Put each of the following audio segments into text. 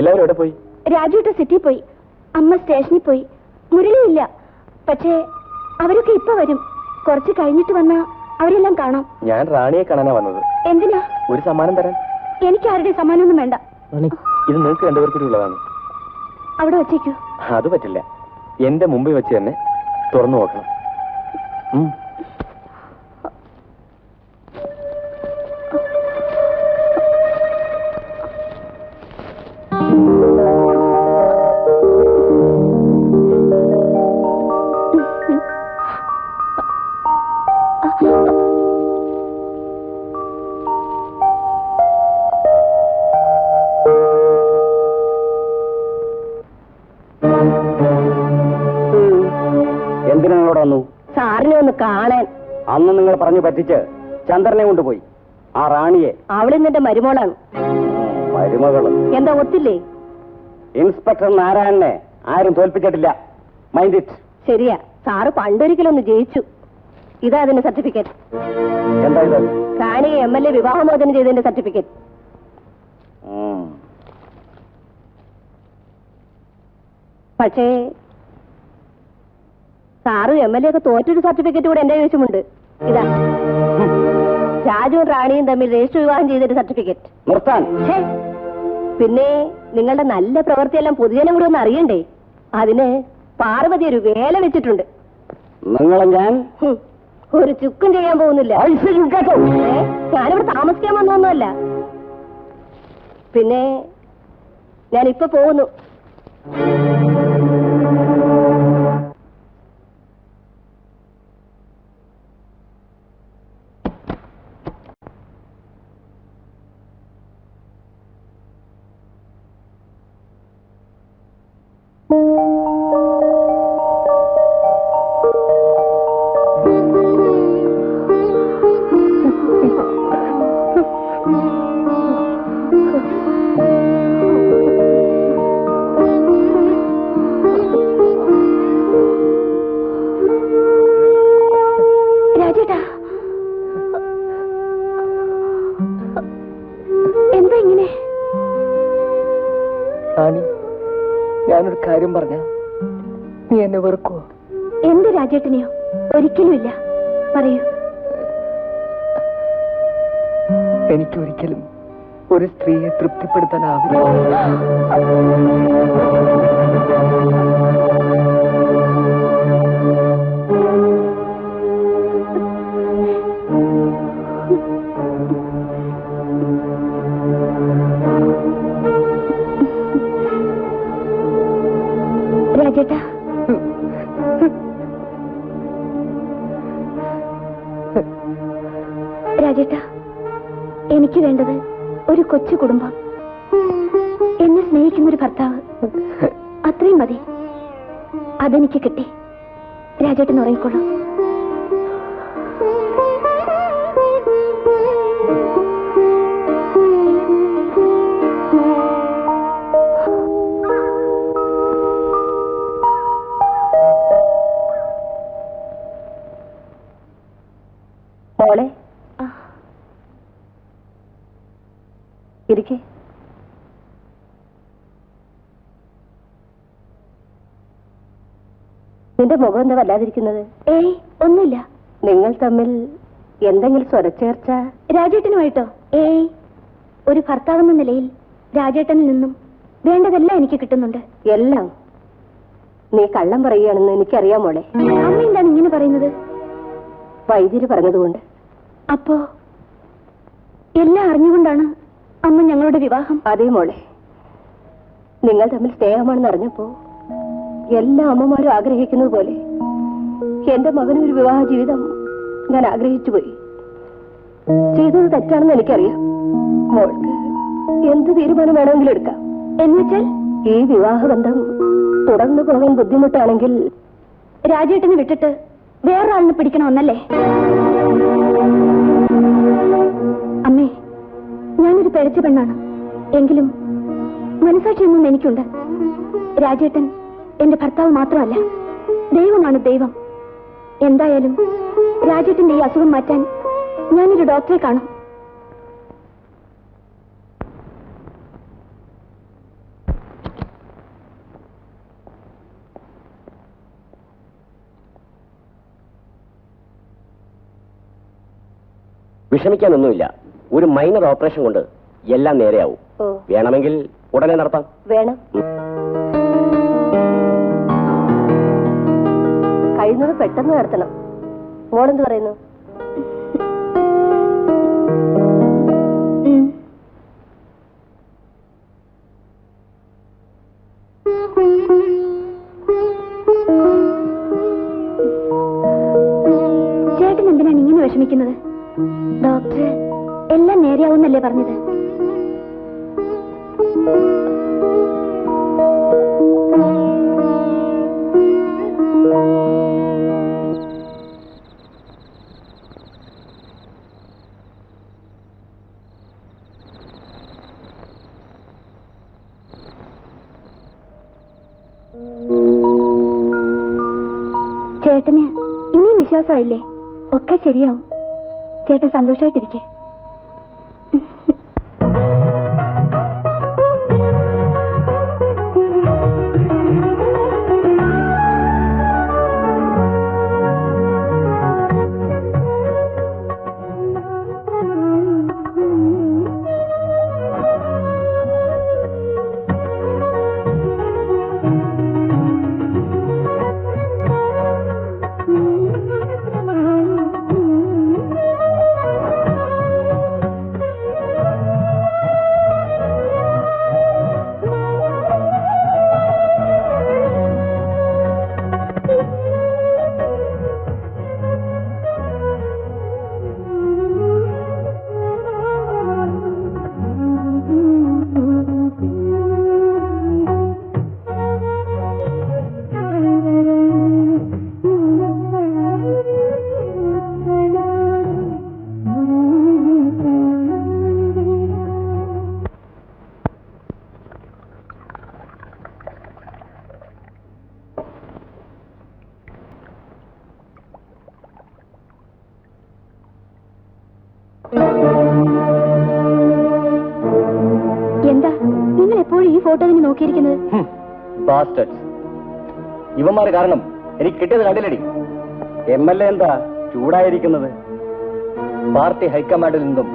എല്ലാവരും എവിടെ പോയി? രാജുട്ട് സിറ്റിയിൽ പോയി, അമ്മ സ്റ്റേഷനിൽ പോയി, മുരളിയില്ല. പക്ഷേ അവരൊക്കെ ഇപ്പൊ വരും. കുറച്ച് കഴിഞ്ഞിട്ട് വന്നാ അവരെല്ലാം കാണാം. ഞാൻ റാണിയെ കാണാനാ വന്നത്. എന്തിനാ? ഒരു സമ്മാനം തരാൻ. എനിക്ക് ആരുടെ സമ്മാനമൊന്നും വേണ്ട. ഇത് നിങ്ങൾക്ക് രണ്ടുപേർക്കൂടി ഉള്ളതാണ്. അവിടെ വെച്ചേക്കൂ. അത് പറ്റില്ല, എന്റെ മുമ്പിൽ വെച്ച് തന്നെ തുറന്നു നോക്കണം. സാറിനെ ഒന്ന് കാണാൻ. അന്ന് നിങ്ങൾ പറഞ്ഞു പറ്റിച്ച് ചന്ദ്രനെ കൊണ്ടുപോയി. ആ റാണിയെ. അവളിന്നെന്റെ മരുമോളാണ്. മരുമകള്? എന്താ ഒത്തില്ലേ? ഇൻസ്പെക്ടർ നാരായണനെ ആരും തോൽപ്പിച്ചിട്ടില്ല. Mind it. ശരിയാ, സാറ് പണ്ടൊരിക്കലൊന്ന് ജയിച്ചു. ഇതാ അതിന്റെ സർട്ടിഫിക്കറ്റ്. എന്താ ഇത്? റാണിയെ MLA വിവാഹമോചനം ചെയ്തതിന്റെ സർട്ടിഫിക്കറ്റ്. പക്ഷേ സാറും MLA ഒക്കെ തോറ്റൊരു സർട്ടിഫിക്കറ്റ് കൂടെ എന്റെ കൈവശമുണ്ട്. ഇതാ, രാജുവും റാണിയും തമ്മിൽ രജിസ്റ്റർ വിവാഹം ചെയ്തൊരു സർട്ടിഫിക്കറ്റ്. നിർത്താൻ. പിന്നെ നിങ്ങളുടെ നല്ല പ്രവൃത്തിയെല്ലാം പൊതുജനം കൂടെ ഒന്ന് അറിയണ്ടേ? അതിന് പാർവതി ഒരു വേല വെച്ചിട്ടുണ്ട്. നിങ്ങളെ ഞാൻ ഒരു ചുക്കും ചെയ്യാൻ പോകുന്നില്ല. ഞാനിവിടെ താമസിക്കാൻ വന്നൊന്നുമല്ല. പിന്നെ ഞാനിപ്പോ പോകുന്നു. ഞാനൊരു കാര്യം പറഞ്ഞ നീ എന്നെ വെറുക്കോ? എന്റെ രാജേട്ടനെയോ? ഒരിക്കലും ഇല്ല. പറയൂ. എനിക്കൊരിക്കലും ഒരു സ്ത്രീയെ തൃപ്തിപ്പെടുത്താനാവില്ല. രാജേട്ടാ, രാജേട്ടാ, എനിക്ക് വേണ്ടത് ഒരു കൊച്ചു കുടുംബം, എന്നെ സ്നേഹിക്കുന്നൊരു ഭർത്താവ്. അത്രയും മതി. അതെനിക്ക് കിട്ടി. രാജേട്ടൻ ഉറങ്ങിക്കോളൂ. മോളെ ഇരിക്കേ. നിന്റെ മുഖം എന്താ വല്ലാതിരിക്കുന്നത്? ഏയ് ഒന്നുമില്ല. നിങ്ങൾ തമ്മിൽ എന്തെങ്കിലും സ്വരച്ചേർച്ച? രാജേട്ടനുമായിട്ടോ? ഏയ്, ഒരു ഭർത്താവെന്ന നിലയിൽ രാജേട്ടനിൽ നിന്നും വേണ്ടതെല്ലാം എനിക്ക് കിട്ടുന്നുണ്ട്. എല്ലാം? നീ കള്ളം പറയുകയാണെന്ന് എനിക്കറിയാം മോളെ. അമ്മ എന്താണ് ഇങ്ങനെ പറയുന്നത്? വൈദ്യര് പറഞ്ഞതുകൊണ്ട്. അപ്പോ എല്ലാം അറിഞ്ഞുകൊണ്ടാണ് അമ്മ ഞങ്ങളുടെ വിവാഹം? അതേ മോളെ, നിങ്ങൾ തമ്മിൽ സ്നേഹമാണെന്ന് അറിഞ്ഞപ്പോ എല്ലാ അമ്മമാരും ആഗ്രഹിക്കുന്നത് പോലെ എന്റെ മകനൊരു വിവാഹ ജീവിതം ഞാൻ ആഗ്രഹിച്ചു പോയി. ചെയ്തത് തെറ്റാണെന്ന് എനിക്കറിയാം. മോൾക്ക് എന്ത് തീരുമാനം വേണമെങ്കിലും എടുക്കാം. എന്നുവെച്ചാൽ ഈ വിവാഹബന്ധം തുടർന്നു പോകാൻ ബുദ്ധിമുട്ടാണെങ്കിൽ രാജേട്ടനെ വിട്ടിട്ട് വേറൊരാളിനെ പിടിക്കണമെന്നല്ലേ? അമ്മേ, ഞാനൊരു പിഴച്ച പെണ്ണാണ്. എങ്കിലും മനസാക്ഷിയൊന്നും എനിക്കുണ്ട്. രാജേട്ടൻ എന്റെ ഭർത്താവ് മാത്രമല്ല, ദൈവമാണ് ദൈവം. എന്തായാലും രാജേട്ടന്റെ ഈ അസുഖം മാറ്റാൻ ഞാനൊരു ഡോക്ടറെ കാണും. വിഷമിക്കാനൊന്നുമില്ല. ഒരു മൈനർ ഓപ്പറേഷൻ കൊണ്ട് എല്ലാം നേരെയാവും. വേണമെങ്കിൽ ഉടനെ നടത്താം. വേണം. കഴിയുന്നത് പെട്ടെന്ന് നടത്തണം. മോളെന്ത് പറയുന്നു? ചേട്ടൻ എന്തിനാണ് ഇങ്ങനെ വിഷമിക്കുന്നത്? ഡോക്ടർ എല്ലാം നേരെയാവുന്നല്ലേ പറഞ്ഞത്? ചേട്ടന് ഇനിയും വിശ്വാസമായില്ലേ? ഒക്കെ ശരിയാവും. ചേട്ടൻ സന്തോഷമായിട്ടിരിക്കെ. എന്താ നിങ്ങൾ എപ്പോഴും ഈ ഫോട്ടോ തന്നെ നോക്കിയിരിക്കുന്നത്? ഇവന്മാര് കാരണം എനിക്ക് കിട്ടിയത് കണ്ടില്ലടി. MLA എന്താ ചൂടായിരിക്കുന്നത്? പാർട്ടി ഹൈക്കമാൻഡിൽ നിന്നും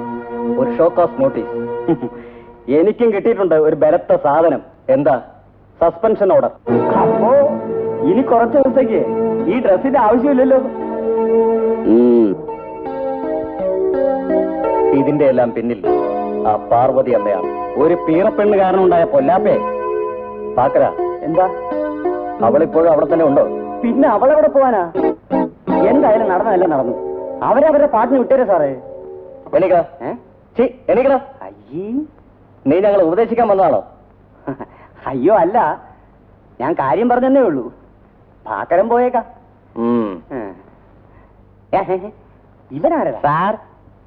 ഒരു ഷോക്ക് ഓഫ് നോട്ടീസ്. എനിക്കും കിട്ടിയിട്ടുണ്ട് ഒരു ബലത്ത സാധനം. എന്താ? Suspension order. അപ്പോ ഇനി കുറച്ച് ദിവസത്തേക്ക് ഈ ഡ്രസ്സിന്റെ ആവശ്യമില്ലല്ലോ. ഇതിന്റെ എല്ലാം പിന്നിൽ ആ പാർവതി അമ്മയാണ്. ഒരു പീറപ്പെണ്ണ് കാരണം ഉണ്ടായ പൊല്ലാപ്പേ. പാക്കര എന്താ? അവളിപ്പോഴും അവിടെ തന്നെ ഉണ്ടോ? പിന്നെ അവളെവിടെ പോവാനാ? എന്തായാലും നടന്നതല്ല നടന്നു. അവരവരുടെ പാട്ടിന് വിട്ടേരെ സാറേ. എണീക്കടാ. എണീക്കടാ. അയ്യേ, നീ ഞങ്ങളെ ഉപദേശിക്കാൻ വന്നതാണോ? അയ്യോ അല്ല, ഞാൻ കാര്യം പറഞ്ഞതന്നേ ഉള്ളൂ. പാക്കരം പോയേക്കാം. ഇവനാരാ? സാർ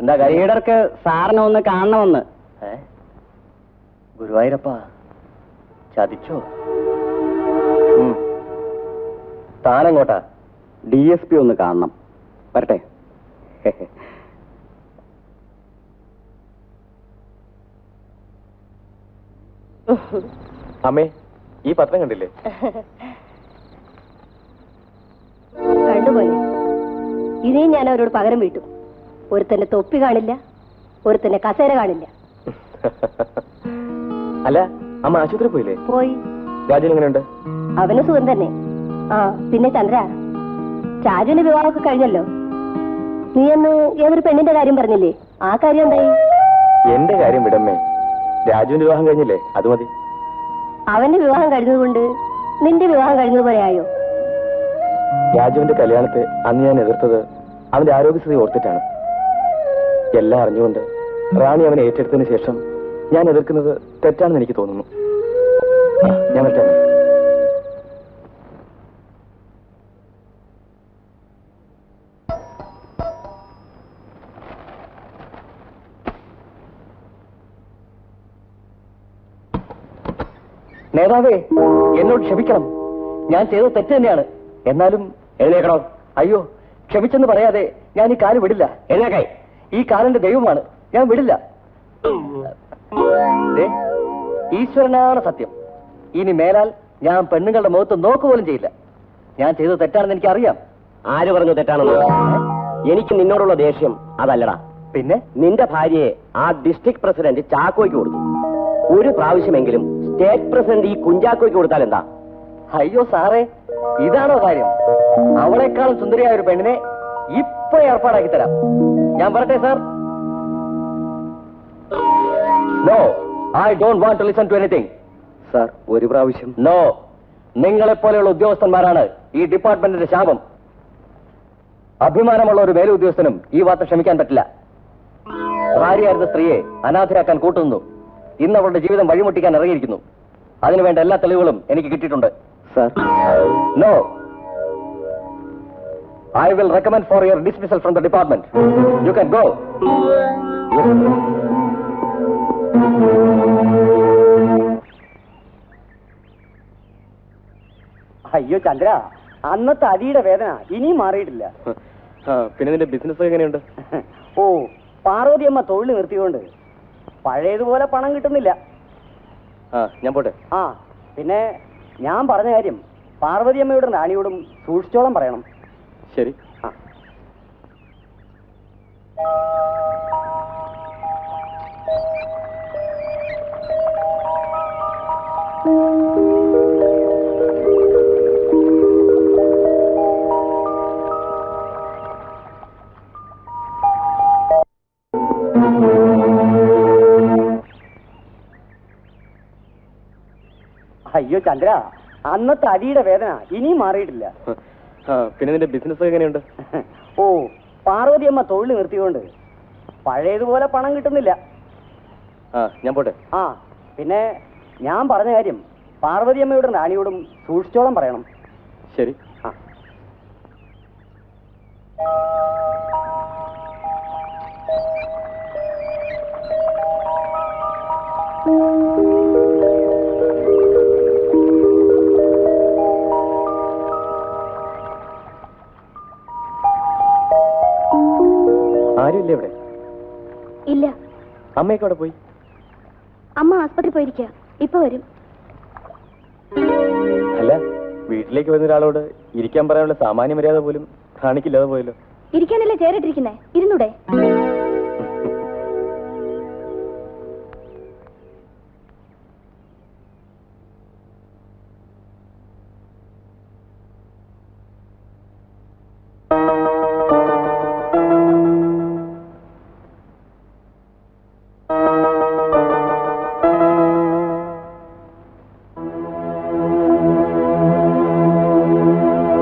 എന്താ ലീഡർക്ക് സാറിനെ ഒന്ന് കാണണമെന്ന്. ഗുരുവായൂരപ്പ ചതിച്ചോ? താനെങ്ങോട്ടാ? DSP ഒന്ന് കാണണം. വരട്ടെ. അമ്മേ, ഈ പത്രം കണ്ടില്ലേ? കണ്ടുപോലെ ഇനിയും ഞാൻ അവരോട് പകരം വീട്ടു. ഒരുത്തന്റെ തൊപ്പി കാണില്ല, ഒരുത്തന്റെ കസേര കാണില്ല. അല്ല, അമ്മ ആശുപത്രി പോയില്ലേ? പോയി. രാജൻ എങ്ങനെയുണ്ട്? അവന് സുഖം തന്നെ. ആ പിന്നെ ചന്ദ്ര, ചാരുവിന്റെ വിവാഹമൊക്കെ കഴിഞ്ഞല്ലോ. നീ അന്ന് ഏതൊരു പെണ്ണിന്റെ കാര്യം പറഞ്ഞില്ലേ? ആ കാര്യം എന്തായി? എന്റെ കാര്യം വിടമ്മേ. രാജുവിന്റെ വിവാഹം കഴിഞ്ഞില്ലേ? അത് മതി. അവന്റെ വിവാഹം കഴിഞ്ഞതുകൊണ്ട് നിന്റെ വിവാഹം കഴിഞ്ഞതുപോലെ ആയോ? രാജുവിന്റെ കല്യാണത്തെ അന്ന് ഞാൻ എതിർത്തത് അവന്റെ ആരോഗ്യസ്ഥിതി ഓർത്തിട്ടാണ്. എല്ലാം അറിഞ്ഞുകൊണ്ട് റാണി അവനെ ഏറ്റെടുത്തതിന് ശേഷം ഞാൻ എതിർക്കുന്നത് തെറ്റാണെന്ന് എനിക്ക് തോന്നുന്നു. ഞാൻ വരട്ടെ. നേതാവേ, എന്നോട് ക്ഷമിക്കണം. ഞാൻ ചെയ്തത് തെറ്റ് തന്നെയാണ്. എന്നാലും എഴുന്നേക്കണം. അയ്യോ, ക്ഷമിച്ചെന്ന് പറയാതെ ഞാൻ ഈ കാല് വിടില്ല. എഴുന്നേക്കായി. ഈ കാലിന്റെ ദൈവമാണ്, ഞാൻ വിടില്ല. ഈശ്വരനാണ് സത്യം. ഇനി മേലാൽ ഞാൻ പെണ്ണുങ്ങളുടെ മുഖത്ത് നോക്കുപോലും ചെയ്യില്ല. ഞാൻ ചെയ്തത് തെറ്റാണെന്ന് എനിക്കറിയാം. ആര് പറഞ്ഞു തെറ്റാണെന്ന്? എനിക്ക് നിന്നോടുള്ള ദേഷ്യം അതല്ലടാ, പിന്നെ നിന്റെ ഭാര്യയെ ആ ഡിസ്ട്രിക്ട് പ്രസിഡന്റ് ചാക്കോയ്ക്ക് കൊടുത്തു. ഒരു പ്രാവശ്യമെങ്കിലും സ്റ്റേറ്റ് പ്രസിഡന്റ് ഈ കുഞ്ചാക്കോയ്ക്ക് കൊടുത്താൽ എന്താ? അയ്യോ സാറേ, ഇതാണോ കാര്യം? അവളെക്കാളും സുന്ദരിയായ ഒരു പെണ്ണിനെ ഇപ്പൊ ഏർപ്പാടാക്കി തരാം. ഞാൻ പറട്ടെ sir? No, I don't want to listen to anything. Sir, ഒരു പ്രാവശ്യം. നോ, നിങ്ങളെപ്പോലെയുള്ള ഉദ്യോഗസ്ഥന്മാരാണ് ഈ ഡിപ്പാർട്ട്മെന്റിന്റെ ശാപം. അഭിമാനമുള്ള ഒരു മേൽ ഉദ്യോഗസ്ഥനും ഈ വാർത്ത ക്ഷമിക്കാൻ പറ്റില്ല. ഭാര്യയായിരുന്ന സ്ത്രീയെ അനാഥരാക്കാൻ കൂട്ടുന്നു. ഇന്ന് അവളുടെ ജീവിതം വഴിമുട്ടിക്കാൻ ഇറങ്ങിയിരിക്കുന്നു. അതിനുവേണ്ട എല്ലാ തെളിവുകളും എനിക്ക് കിട്ടിയിട്ടുണ്ട്. Sir, no, I will recommend for your dismissal from the department. You can go. അയ്യോ ചന്ദ്ര, അന്നത്തെ അടിയുടെ വേദന ഇനിയും മാറിയിട്ടില്ല. പിന്നെ നിന്റെ ബിസിനസ് എങ്ങനെയുണ്ട്? ഓ, പാർവതിയമ്മ തൊഴിൽ നിർത്തിയോണ്ട് പഴയതുപോലെ പണം കിട്ടുന്നില്ല. ഞാൻ പോട്ടെ. പിന്നെ ഞാൻ പറഞ്ഞ കാര്യം പാർവതിയമ്മയോടും റാണിയോടും സൂക്ഷിച്ചോളം പറയണം. ശരി. അയ്യോ ചന്ദ്ര, അന്നത്തെ അടിയുടെ വേദന ഇനിയും മാറിയിട്ടില്ല. പിന്നെ നിന്റെ ബിസിനസ് എങ്ങനെയുണ്ട്? ഓ, പാർവതിയമ്മ തൊഴിൽ നിർത്തിയോണ്ട് പഴയതുപോലെ പണം കിട്ടുന്നില്ല. ഞാൻ പോട്ടെ. പിന്നെ ഞാൻ പറഞ്ഞ കാര്യം പാർവതിയമ്മയോടും റാണിയോടും സൂക്ഷിച്ചോളം പറയണം. ശരി. ആരുമില്ല ഇവിടെ? ഇല്ല. അമ്മയൊക്കെ അവിടെ പോയി? അമ്മ ആസ്പത്രി പോയിരിക്കുക, ഇപ്പൊ വരും. അല്ല, വീട്ടിലേക്ക് വരുന്ന ഒരാളോട് ഇരിക്കാൻ പറയാനുള്ള സാമാന്യ മര്യാദ പോലും കാണിക്കില്ലാതെ പോയല്ലോ. ഇരിക്കാനല്ലേ ചേരിട്ടിരിക്കുന്നേ, ഇരുന്നൂടെ?